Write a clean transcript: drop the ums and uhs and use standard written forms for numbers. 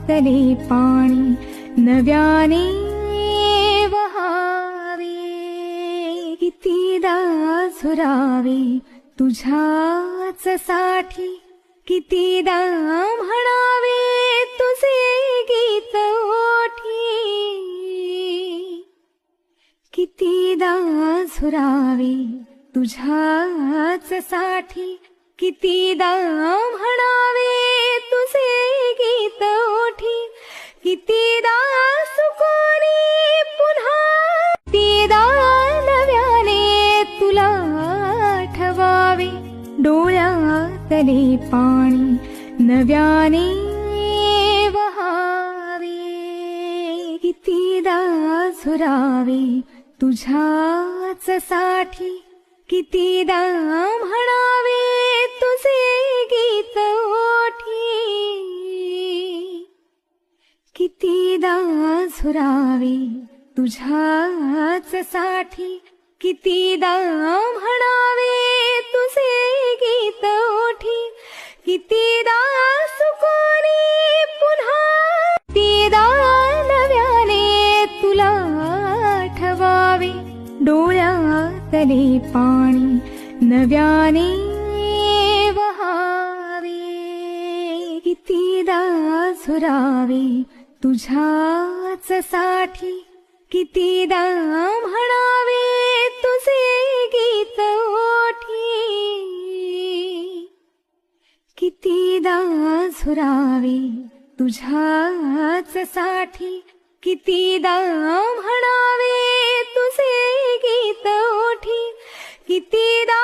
डोळ्यातले पाणी नव्याने वहावे, कितीदा झुरावे तुझ्याच साठी, कितीदा म्हणावे तुझे गीत ओठी, कितीदा झुरावे तुझ्याच साठी, कितीदा म्हणावे तुझे गीत ओठी, कितीदा सुकोनी पुन्हा, कितीदा नव्याने तुला आठवावे, डोळ्यातले पाणी नव्याने वहावे, कितीदा झुरावे तुझ्याच साठी, कितीदा म्हणावे तुझे गीत ओठी, कितीदा झुरावे तुझ्याच साठी, कितीदा म्हणावे तुझे गीत ओठी, कितीदा सुकोनी पुन्हा, कितीदा नव्याने तुला आठवावे, डोळ्यातले पाणी नव्याने वहावे, कितीदा झुरावे तुझ्याच साठी, कितीदा म्हणावे तुझे गीत ओठी, कितीदा झुरावे तुझ्याच साठी, कितीदा म्हणावे तुझे गीत ओठी, कितीदा